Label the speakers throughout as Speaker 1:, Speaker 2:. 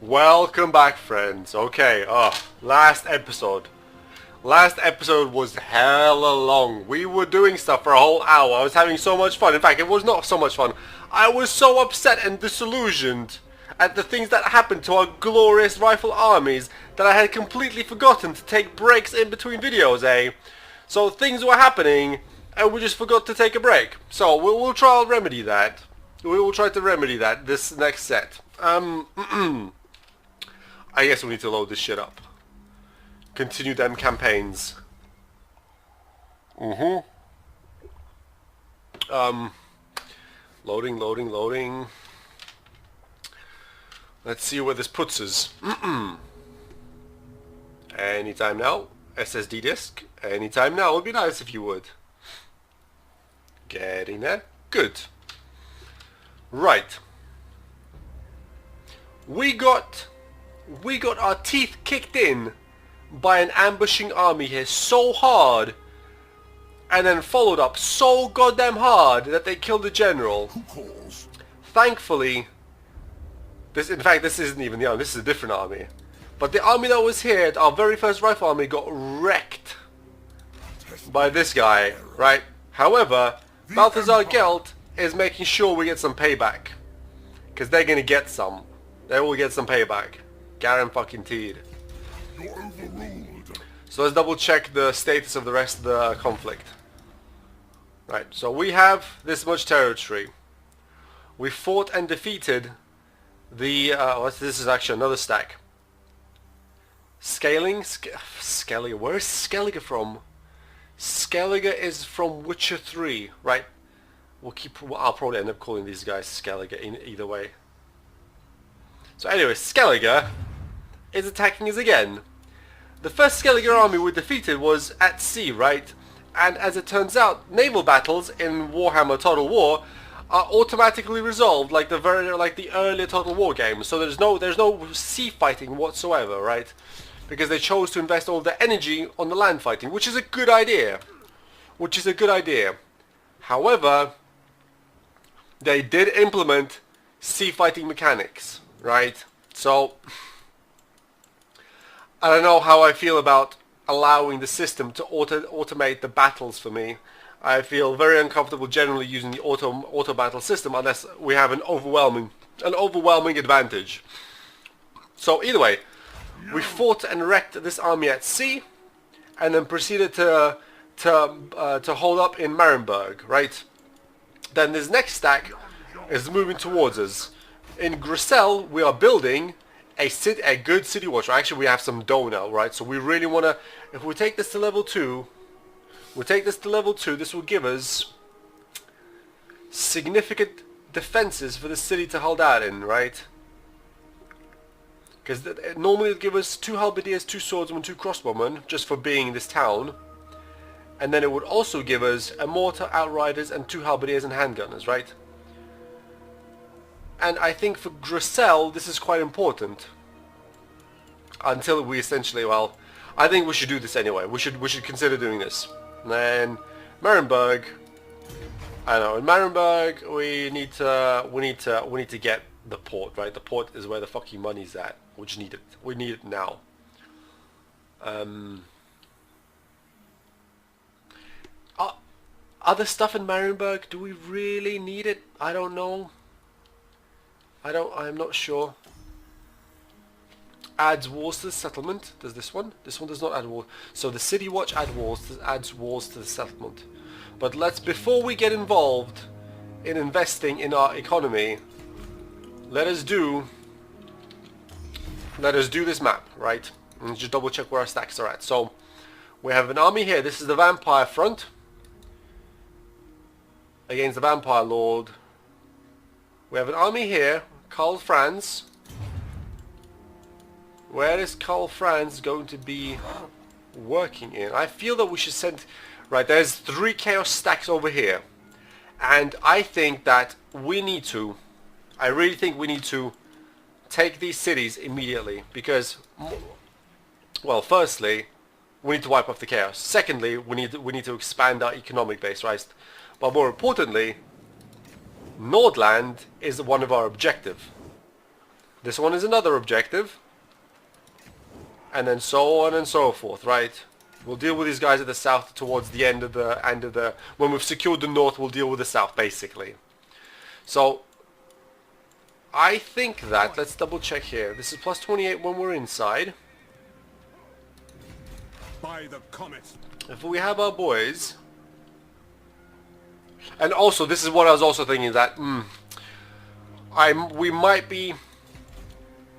Speaker 1: Welcome back, friends. Okay, last episode. Last episode was hella long. We were doing stuff for a whole hour. I was having so much fun. In fact, it was not so much fun. I was so upset and disillusioned at the things that happened to our glorious rifle armies that I had completely forgotten to take breaks in between videos, eh? So things were happening and we just forgot to take a break. So we'll try to remedy that. We will try to remedy that this next set. I guess we need to load this shit up. Continue them campaigns. Loading. Let's see where this puts us. Anytime now. SSD disk. Anytime now. It would be nice if you would. Getting there. Good. Right. We got our teeth kicked in by an ambushing army here so hard, and then followed up so goddamn hard that they killed the general. Thankfully, this isn't even the army, this is a different army. But the army that was here, our very first rifle army, got wrecked by this guy, right? However, Balthazar Gelt is making sure we get some payback. Because they're gonna get some. They will get some payback. Guaranteed. So let's double check the status of the rest of the conflict. Right, so we have this much territory. We fought and defeated the... this is actually another stack. Skellige. Where is Skellige from? Skellige is from Witcher 3. Right. I'll probably end up calling these guys Skellige in either way. So anyway, Skellige is attacking us again. The first Skellige army we defeated was at sea, right? And as it turns out, naval battles in Warhammer Total War are automatically resolved like the earlier Total War games. So there's no sea fighting whatsoever, right? Because they chose to invest all their energy on the land fighting, which is a good idea. However, they did implement sea fighting mechanics, right? So I don't know how I feel about allowing the system to automate the battles for me. I feel very uncomfortable generally using the auto battle system unless we have an overwhelming advantage. So either way, we fought and wrecked this army at sea, and then proceeded to hold up in Marienburg, right? Then this next stack is moving towards us. In Grissel, we are building a good city watch. Actually, we have some dough now, right? So we really want to... If we take this to level 2... this will give us significant defenses for the city to hold out in, right? Because normally it would give us 2 halberdiers, 2 swordsmen, 2 crossbowmen, just for being in this town. And then it would also give us a mortar, outriders, and 2 halberdiers and handgunners, right? And I think for Grissel, this is quite important. Until we essentially, well, I think we should do this anyway. We should consider doing this. And then Marienburg, I don't know. In Marienburg, we need to get the port, right? The port is where the fucking money's at. We just need it. We need it now. Other stuff in Marienburg, do we really need it? I don't know. I'm not sure. Adds walls to the settlement. Does this one? This one does not add walls. So the city watch adds walls to the settlement. But before we get involved in investing in our economy, let us do this map, right? And just double check where our stacks are at. So we have an army here. This is the vampire front against the vampire lord. We have an army here, Karl Franz. Where is Karl Franz going to be working in? I feel that we should send... Right, there's 3 chaos stacks over here. And I think that we need to... I really think we need to take these cities immediately. Because, well, firstly, we need to wipe off the chaos. Secondly, we need to expand our economic base, right? But more importantly, Nordland is one of our objective. This one is another objective. And then so on and so forth, right? We'll deal with these guys at the south towards the end of the... When we've secured the north, we'll deal with the south, basically. So, I think that... Let's double check here. This is plus 28 when we're inside.
Speaker 2: By the comet.
Speaker 1: If we have our boys... And also, this is what I was also thinking, that... we might be...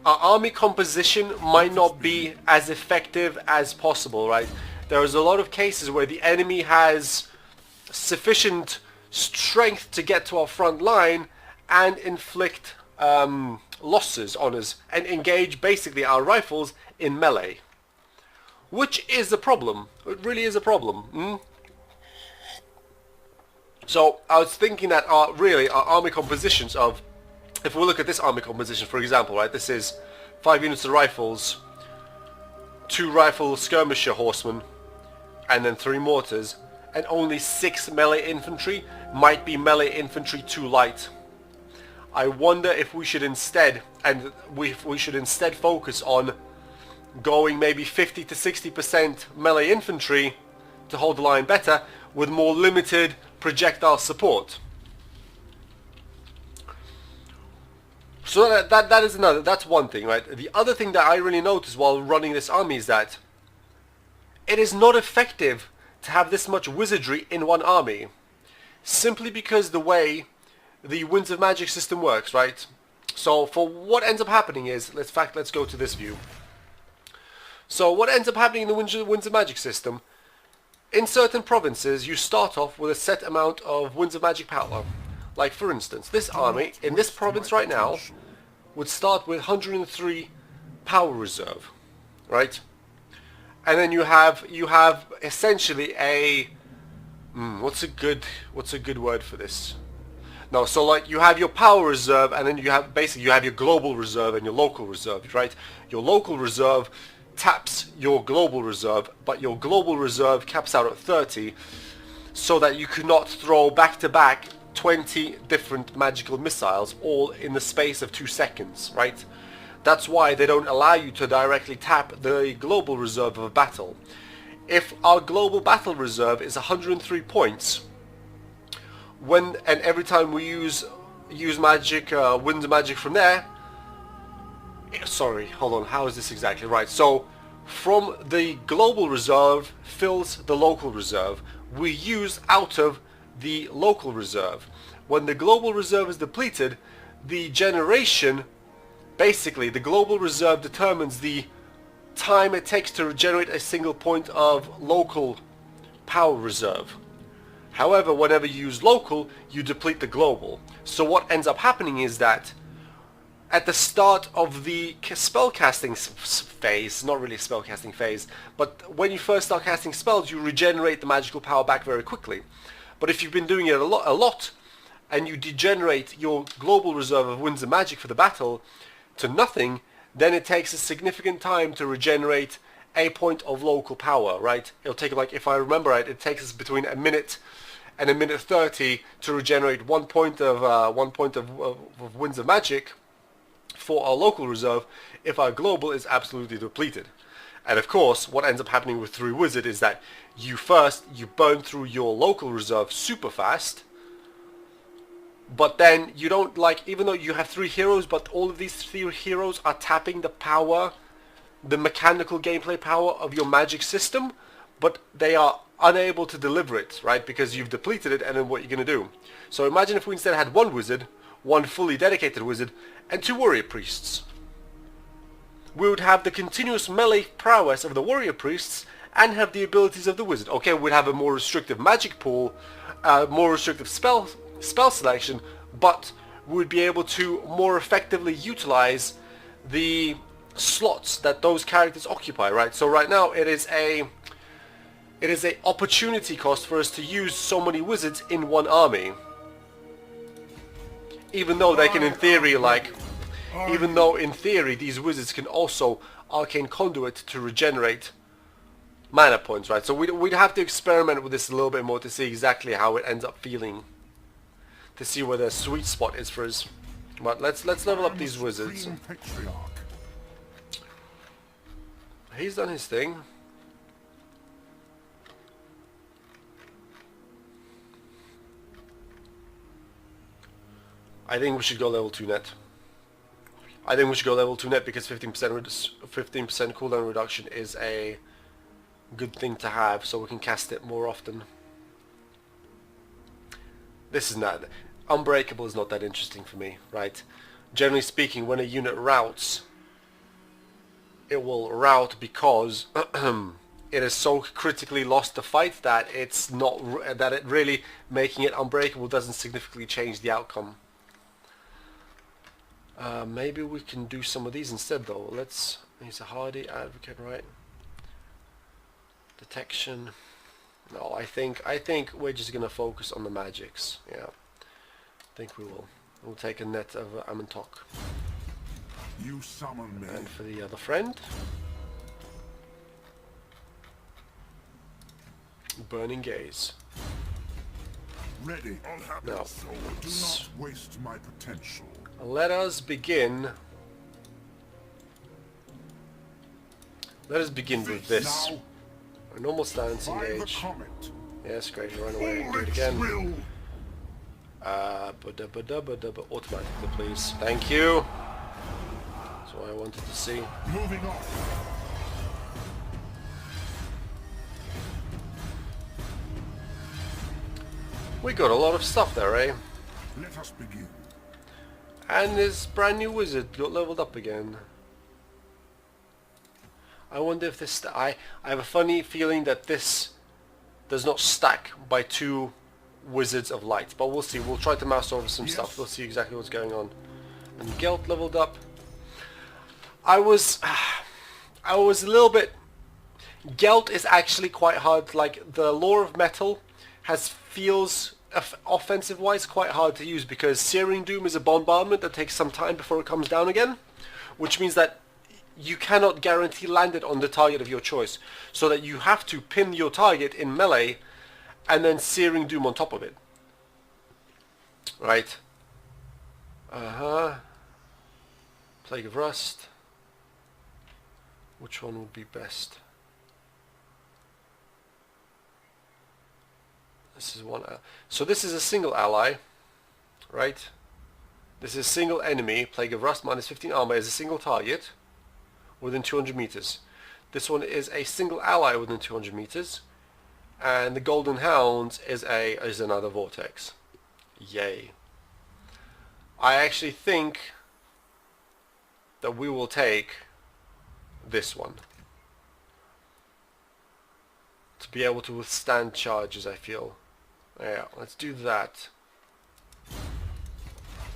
Speaker 1: Our army composition might not be as effective as possible, right? There's a lot of cases where the enemy has sufficient strength to get to our front line and inflict losses on us and engage basically our rifles in melee. Which is a problem. It really is a problem. So I was thinking that our army compositions of... If we look at this army composition, for example, right, this is 5 units of rifles, 2 rifle skirmisher horsemen, and then 3 mortars, and only 6 melee infantry. Might be melee infantry too light. I wonder if we should instead, we should instead focus on going maybe 50 to 60% melee infantry to hold the line better, with more limited projectile support. So that's one thing, right? The other thing that I really noticed while running this army is that it is not effective to have this much wizardry in one army. Simply because the way the Winds of Magic system works, right? So for what ends up happening is, let's go to this view. So what ends up happening in the Winds of Magic system, in certain provinces you start off with a set amount of Winds of Magic power. Like for instance, this army in this province right now would start with 103 power reserve, right? And then you have essentially a what's a good word for this? No, so like you have your power reserve, and then you have your global reserve and your local reserve, right? Your local reserve taps your global reserve, but your global reserve caps out at 30, so that you cannot throw back to back 20 different magical missiles all in the space of 2 seconds, right? That's why they don't allow you to directly tap the global reserve of a battle. If our global battle reserve is 103 points, and every time we use magic, Winds of Magic from there, sorry, hold on, how is this exactly right? So from the global reserve fills the local reserve. We use out of the local reserve. When the global reserve is depleted, the generation, basically the global reserve determines the time it takes to regenerate a single point of local power reserve. However, whenever you use local, you deplete the global. So what ends up happening is that at the start of the spellcasting phase, not really a spellcasting phase, but when you first start casting spells, you regenerate the magical power back very quickly. But if you've been doing it a lot, and you degenerate your global reserve of Winds of Magic for the battle to nothing, then it takes a significant time to regenerate a point of local power, right? It'll take, like, if I remember right, it takes us between a minute and a minute 30 to regenerate 1 point of Winds of Magic for our local reserve if our global is absolutely depleted. And of course, what ends up happening with 3 Wizard is that you burn through your local reserve super fast, but then you don't, like, even though you have 3 heroes, but all of these 3 heroes are tapping the power, the mechanical gameplay power of your magic system, but they are unable to deliver it, right? Because you've depleted it, and then what you're going to do. So imagine if we instead had 1 wizard, 1 fully dedicated wizard, and 2 warrior priests. We would have the continuous melee prowess of the warrior priests and have the abilities of the wizard. Okay, we'd have a more restrictive magic pool, more restrictive spell selection, but we would be able to more effectively utilize the slots that those characters occupy, right? So right now it is a opportunity cost for us to use so many wizards in one army. Even though they can, in theory, even though in theory these wizards can also arcane conduit to regenerate mana points, right? So we'd have to experiment with this a little bit more to see exactly how it ends up feeling, to see where the sweet spot is for us. But let's level up these wizards. He's done his thing. I think we should go level 2 net. I think we should go level 2 net because 15% cooldown reduction is a good thing to have, so we can cast it more often. This is not... Unbreakable is not that interesting for me, right? Generally speaking, when a unit routes, it will route because it has so critically lost the fight that it's not... that it really making it unbreakable doesn't significantly change the outcome. Maybe we can do some of these instead though. Let's... He's a hardy advocate, right? Detection. No, I think we're just gonna focus on the magics. Yeah, I think we will. We'll take a net of Amantok.
Speaker 2: You summon me.
Speaker 1: And for the other friend, Burning Gaze.
Speaker 2: Ready.
Speaker 1: Now,
Speaker 2: Do not waste my potential.
Speaker 1: let us begin. Let us begin with this.
Speaker 2: Now,
Speaker 1: A normal stance,
Speaker 2: by the
Speaker 1: engage.
Speaker 2: comet.
Speaker 1: Yes, great, run away. Do it
Speaker 2: Its
Speaker 1: again.
Speaker 2: will.
Speaker 1: Automatically, please. Thank you. That's what I wanted to see.
Speaker 2: Moving on.
Speaker 1: We got a lot of stuff there, eh?
Speaker 2: Let us begin.
Speaker 1: And this brand new wizard got leveled up again. I wonder if this... I have a funny feeling that this does not stack by 2 wizards of light. But we'll see. We'll try to mouse over some stuff. We'll see exactly what's going on. And Gelt leveled up. I was a little bit... Gelt is actually quite hard. Like, the Lore of Metal feels offensive wise quite hard to use because Searing Doom is a bombardment that takes some time before it comes down again, which means that you cannot guarantee land it on the target of your choice, so that you have to pin your target in melee and then Searing Doom on top of it, right? Plague of Rust. Which one would be best? This is one. So this is a single ally, right? This is a single enemy. Plague of Rust, minus 15 armor, is a single target within 200 meters. This one is a single ally within 200 meters, and the Golden Hound is another vortex. Yay! I actually think that we will take this one to be able to withstand charges. I feel. Yeah, let's do that.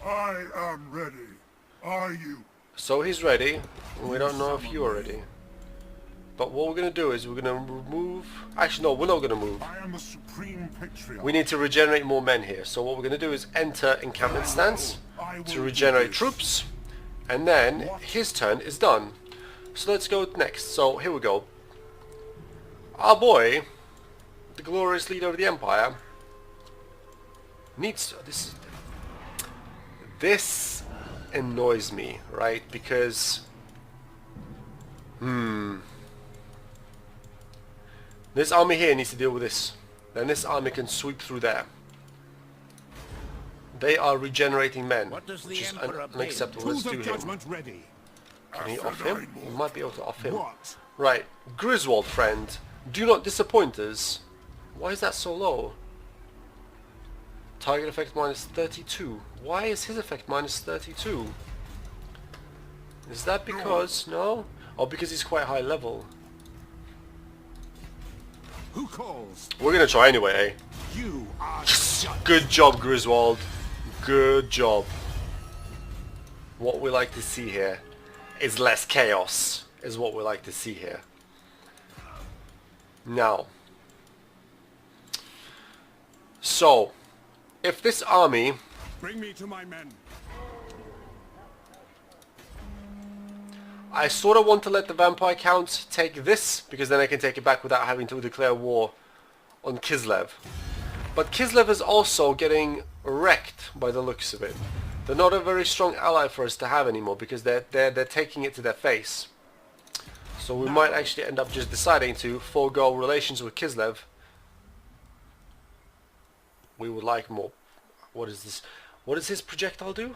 Speaker 2: I am ready. Are you?
Speaker 1: So he's ready. We don't know if you're ready. But what we're going to do is we're going to remove... Actually, no, we're not going to move.
Speaker 2: I am the supreme patriarch.
Speaker 1: We need to regenerate more men here. So what we're going to do is enter encampment stance to regenerate troops. And then his turn is done. So let's go next. So here we go. Our boy, the glorious leader of the Empire, needs... This annoys me, right? Because... This army here needs to deal with this. Then this army can sweep through there. They are regenerating men, which is unacceptable. Let's do him.
Speaker 2: Ready.
Speaker 1: Can he off him? We might be able to off him.
Speaker 2: What?
Speaker 1: Right. Griswold, friend. Do not disappoint us. Why is that so low? Target effect minus 32. Why is his effect minus 32? Is that because... No? Oh, because he's quite high level.
Speaker 2: Who calls?
Speaker 1: We're gonna try anyway, eh?
Speaker 2: You are
Speaker 1: Good job, Griswold. Good job. What we like to see here is less chaos, is what we like to see here. Now. So, if this army...
Speaker 2: Bring me to my men.
Speaker 1: I sort of want to let the Vampire Count take this, because then I can take it back without having to declare war on Kislev. But Kislev is also getting wrecked by the looks of it. They're not a very strong ally for us to have anymore because they're taking it to their face. So we might actually end up just deciding to forego relations with Kislev. We would like more. What is this? What does his projectile do?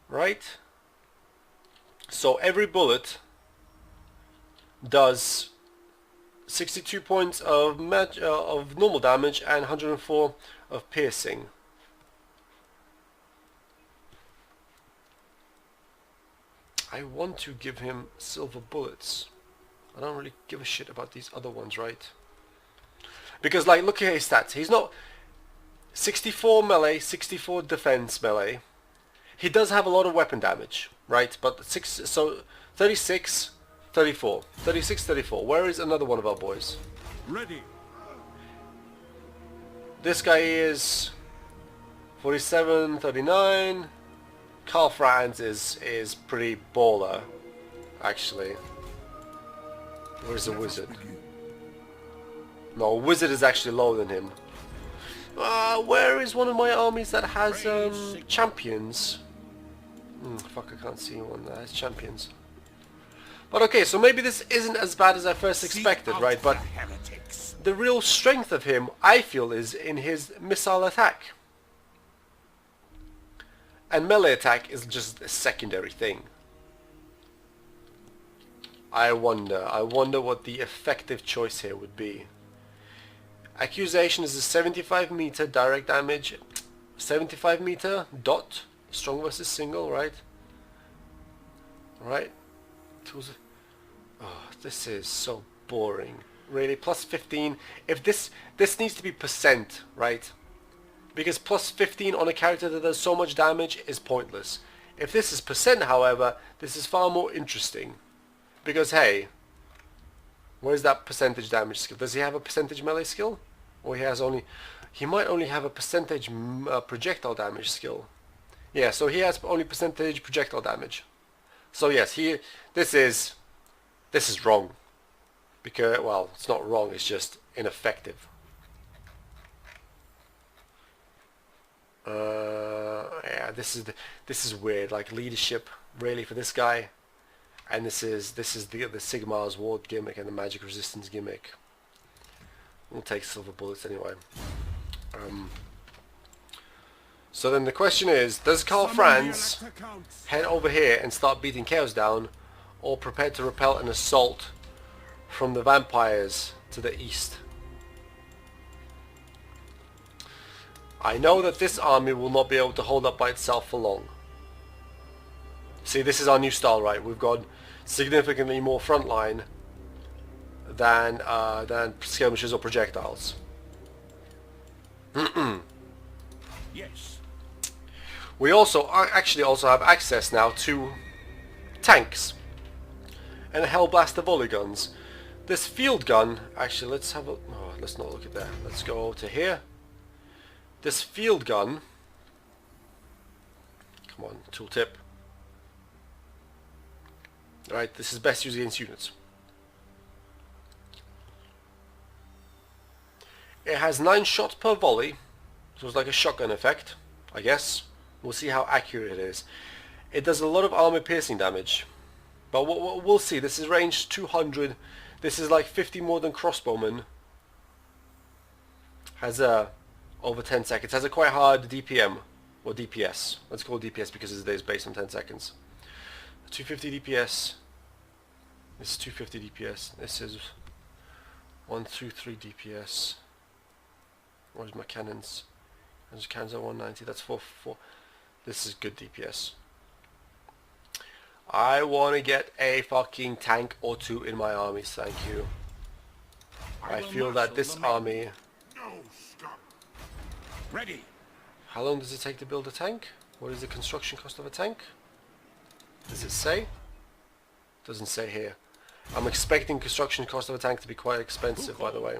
Speaker 1: Right? So every bullet does 62 points of normal damage and 104 of piercing. I want to give him silver bullets. I don't really give a shit about these other ones, right? Because, like, look at his stats. He's not 64 melee, 64 defense melee. He does have a lot of weapon damage, right? But 36, 34. 36, 34. Where is another one of our boys?
Speaker 2: Ready.
Speaker 1: This guy is 47, 39. Carl Franz is pretty baller, actually. Where's the wizard? No, wizard is actually lower than him. Where is one of my armies that has champions? Fuck, I can't see one that has champions. But okay, so maybe this isn't as bad as I first expected, right? But the real strength of him, I feel, is in his missile attack. And melee attack is just a secondary thing. I wonder what the effective choice here would be. Accusation is a 75 meter direct damage, 75 meter dot, strong versus single, right? Right? Oh, this is so boring. Really, plus 15. If this needs to be percent, right? Because plus 15 on a character that does so much damage is pointless. If this is percent, however, this is far more interesting. Because, hey, where's that percentage damage skill? Does he have a percentage melee skill? Or he might only have a percentage projectile damage skill. Yeah, so he has only percentage projectile damage. So yes, this is wrong. Because, well, it's not wrong, it's just ineffective. Yeah, this is weird. Like, leadership really for this guy, and this is the Sigmar's Ward gimmick and the magic resistance gimmick. We'll take silver bullets anyway. So then the question is, does Karl Franz head over here and start beating chaos down, or prepare to repel an assault from the vampires to the east? I know that this army will not be able to hold up by itself for long. See, this is our new style, right? We've got significantly more frontline than skirmishers or projectiles.
Speaker 2: Yes.
Speaker 1: We also actually have access now to tanks and Hellblaster volley guns. This field gun, actually, let's have a... Oh, let's not look at that. Let's go to here. This field gun... Come on, tooltip. Alright, this is best used against units. It has 9 shots per volley, so it's like a shotgun effect, I guess. We'll see how accurate it is. It does a lot of armor piercing damage, but we'll see. This is range 200. This is like 50 more than crossbowman. Has over 10 seconds. Has a quite hard DPM or DPS. Let's call it DPS because it is based on 10 seconds. 250 DPS. This is 250 DPS. This is 123 DPS. Where's my cannons? Those cannons are 190. That's 4. This is good DPS. I want to get a fucking tank or 2 in my armies. Thank you. I feel that this army...
Speaker 2: No, stop. Ready.
Speaker 1: How long does it take to build a tank? What is the construction cost of a tank? Does it say? Doesn't say here. I'm expecting construction cost of a tank to be quite expensive, by the way.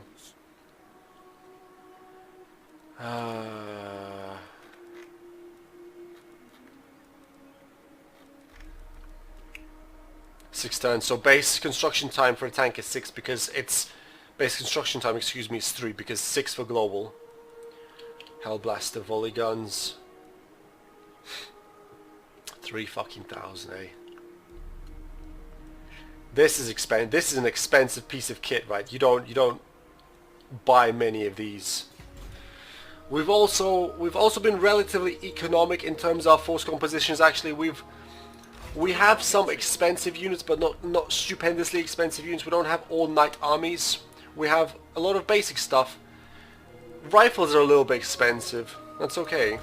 Speaker 1: 6 turns. So base construction time for a tank is 6 because it's... Base construction time, excuse me, is 3 because 6 for global. Hellblaster volley guns. 3 fucking thousand, eh? This is This is an expensive piece of kit, right? You don't buy many of these. We've also been relatively economic in terms of force compositions. Actually, we have some expensive units, but not stupendously expensive units. We don't have all knight armies. We have a lot of basic stuff. Rifles are a little bit expensive. That's okay,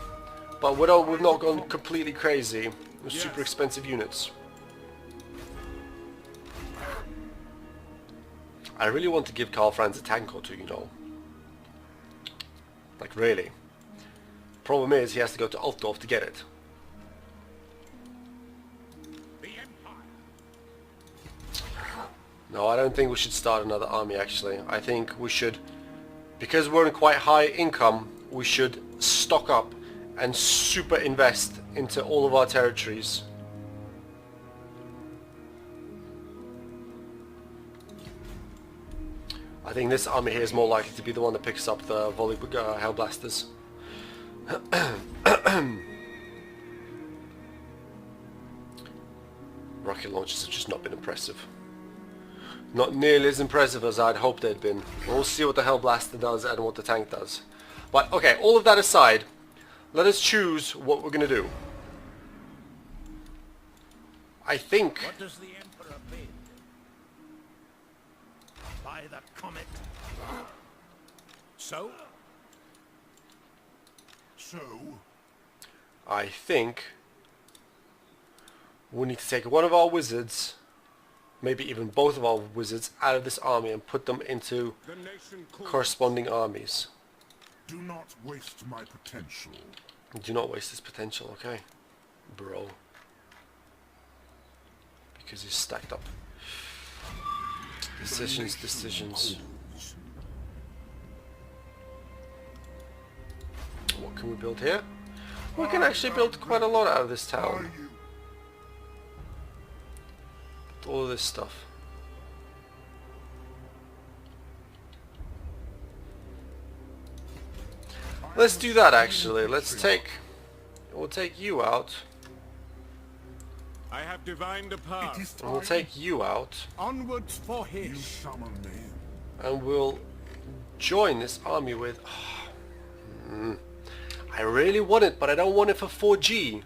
Speaker 1: but we've not gone completely crazy with super expensive units. I really want to give Karl Franz a tank or two, you know. Like, really. Problem is, he has to go to Altdorf to get it. No, I don't think we should start another army, actually. I think we should, because we're in quite high income, we should stock up and super invest into all of our territories. I think this army here is more likely to be the one that picks up the volley Hellblasters. Rocket launchers have just not been impressive. Not nearly as impressive as I'd hoped they'd been. We'll see what the Hellblaster does and what the tank does. But okay, all of that aside, let us choose what we're going to do. I think...
Speaker 2: What does the Emperor bid? By the comet. So?
Speaker 1: I think we need to take one of our wizards, maybe even both of our wizards, out of this army and put them into corresponding armies.
Speaker 2: Do not waste my potential.
Speaker 1: Do not waste this potential, okay, bro. Because he's stacked up. Decisions. What can we build here? We can actually build quite a lot out of this town. All of this stuff. Let's do that actually. We'll take you out.
Speaker 2: I have divined a path.
Speaker 1: And we'll take you out.
Speaker 2: Onwards for his.
Speaker 1: And we'll join this army with... I really want it, but I don't want it for 4G.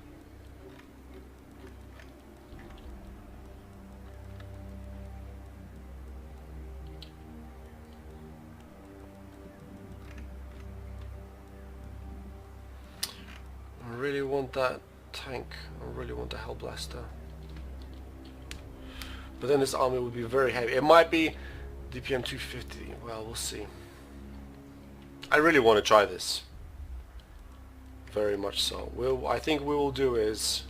Speaker 1: I really want that tank. I really want the Hellblaster. But then this army would be very heavy. It might be DPM 250. Well, we'll see. I really want to try this. Very much so. I think we will do is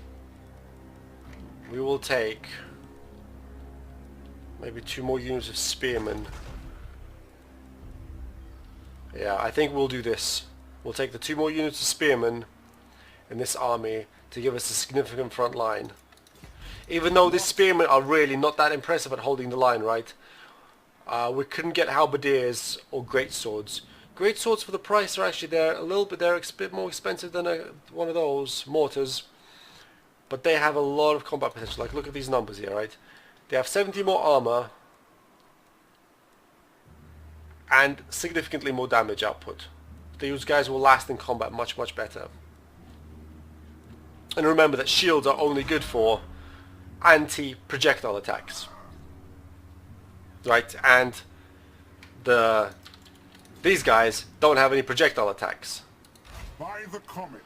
Speaker 1: we will take maybe 2 more units of spearmen. Yeah, I think we'll do this. We'll take the 2 more units of spearmen in this army to give us a significant front line. Even though these spearmen are really not that impressive at holding the line, right? We couldn't get halberdiers or great swords. Great swords for the price are actually they're a bit more expensive than one of those mortars, but they have a lot of combat potential. Like, look at these numbers here, right? They have 70 more armor and significantly more damage output. These guys will last in combat much better. And remember that shields are only good for anti-projectile attacks, right? And these guys don't have any projectile attacks.
Speaker 2: By the comet.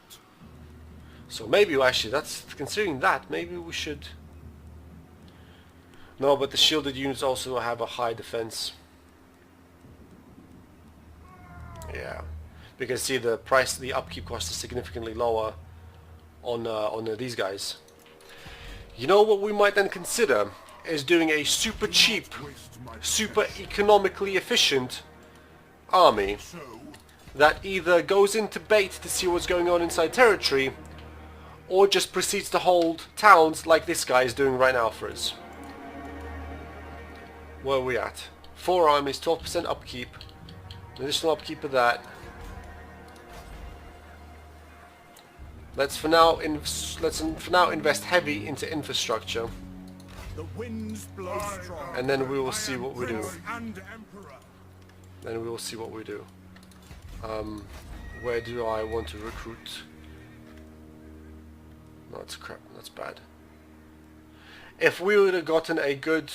Speaker 1: So maybe actually, considering that, maybe we should... No, but the shielded units also have a high defense. Yeah, because see, the upkeep cost is significantly lower on these guys. You know what we might then consider is doing a super cheap, super economically efficient army that either goes into bait to see what's going on inside territory, or just proceeds to hold towns like this guy is doing right now for us. Where are we at? 4 armies, 12% upkeep, additional upkeep of that. Let's for now invest heavy into infrastructure,
Speaker 2: The winds blow strong.
Speaker 1: and then we will see what we do.
Speaker 2: Prince and Emperor.
Speaker 1: Then we will see what we do. Where do I want to recruit? No, that's crap. That's bad. If we would have gotten a good...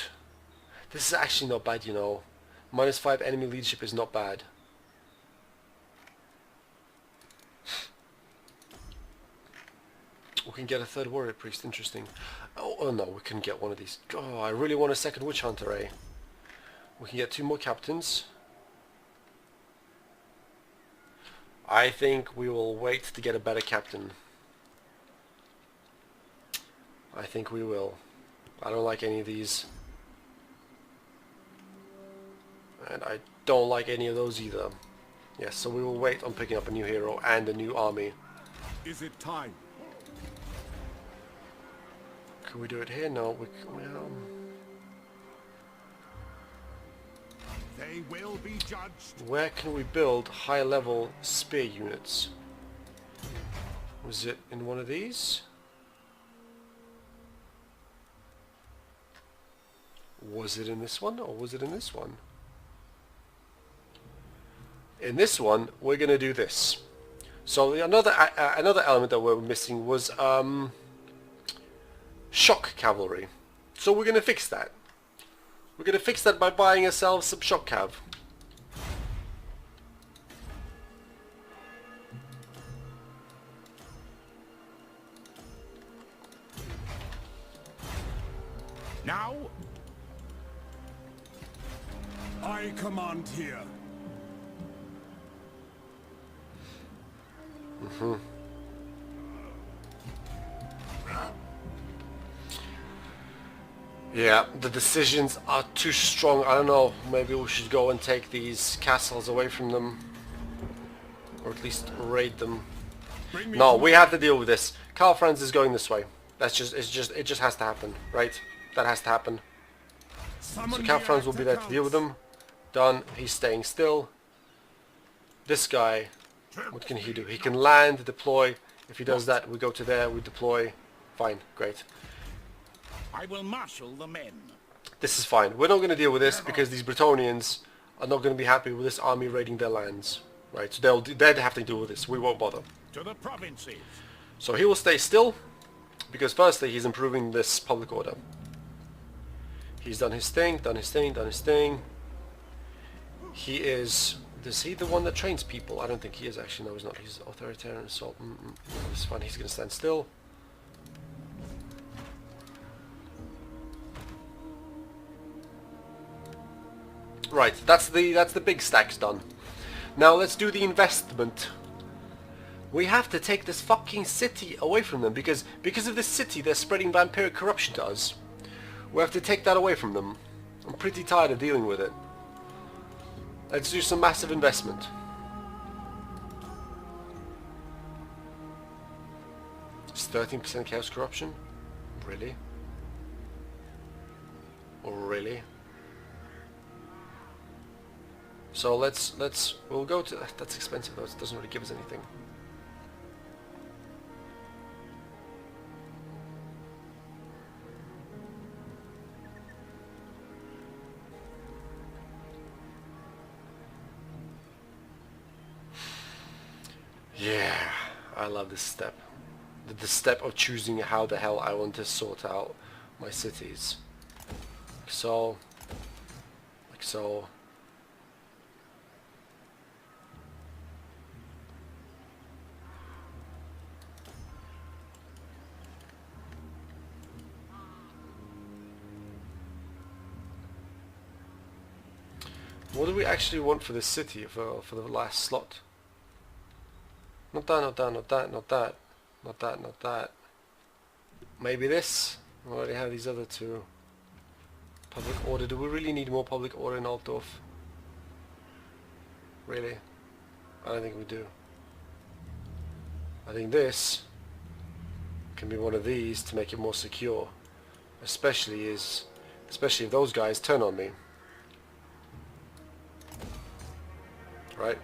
Speaker 1: This is actually not bad, you know. -5 enemy leadership is not bad. We can get a 3rd warrior priest. Interesting. Oh no, we can get one of these. Oh, I really want a 2nd witch hunter, eh? We can get 2 more captains. I think we will wait to get a better captain. I think we will. I don't like any of these. And I don't like any of those either. Yes, so we will wait on picking up a new hero and a new army.
Speaker 2: Is it time?
Speaker 1: Can we do it here? No,
Speaker 2: They will be judged.
Speaker 1: where can we build high-level spear units? Was it in one of these? Was it in this one, or was it in this one? In this one, we're going to do this. So another element that we're missing was shock cavalry. So we're going to fix that. We're going to fix that by buying ourselves some shock cav.
Speaker 2: Now, I command here.
Speaker 1: Yeah, the decisions are too strong. I don't know, maybe we should go and take these castles away from them. Or at least raid them. No, we have to deal with this. Karl Franz is going this way. It just has to happen, right? That has to happen. So Karl Franz will be there to deal with them. Done. He's staying still. This guy, what can he do? He can land, deploy. If he does that, we go to there, we deploy. Fine, great.
Speaker 2: I will marshal the men.
Speaker 1: This is fine. We're not going to deal with this because these Bretonnians are not going to be happy with this army raiding their lands. Right, so they'd have to deal with this. We won't bother.
Speaker 2: To the provinces.
Speaker 1: So he will stay still because firstly he's improving this public order. He's done his thing, done his thing, done his thing. He is... Is he the one that trains people? I don't think he is actually. No, he's not. He's authoritarian assault. No, it's fine. He's going to stand still. Right, that's the big stacks done. Now let's do the investment. We have to take this fucking city away from them because of this city they're spreading vampiric corruption to us. We have to take that away from them. I'm pretty tired of dealing with it. Let's do some massive investment. It's 13% chaos corruption? Really? Oh, really? So we'll go to... That's expensive though, it doesn't really give us anything. Yeah, I love this step. The step of choosing how the hell I want to sort out my cities. Like so. Like so. What do we actually want for this city for the last slot? Not that, not that, not that, not that, not that, not that. Maybe this? We already have these other two. Public order. Do we really need more public order in Altdorf? Really? I don't think we do. I think this can be one of these to make it more secure. Especially if those guys turn on me. Right?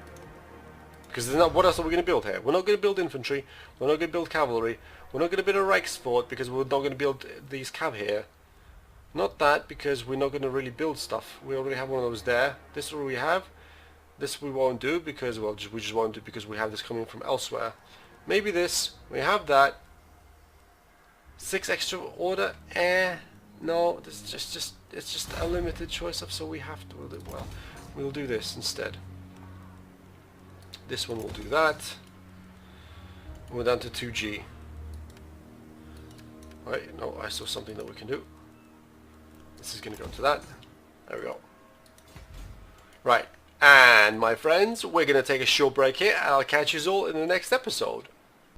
Speaker 1: Because there's not, what else are we going to build here? We're not going to build infantry. We're not going to build cavalry. We're not going to build a Reichsfort because we're not going to build these cav here. Not that, because we're not going to really build stuff. We already have one of those there. This is what we have. This we won't do because, well, we just won't do because we have this coming from elsewhere. Maybe this. We have that. 6 extra order. No, this is just it's just a limited choice of, so we have to. Well, we'll do this instead. This one will do that. We're down to 2G. Right, no, I saw something that we can do. This is going to go to that. There we go. Right, and my friends, we're going to take a short break here, and I'll catch you all in the next episode.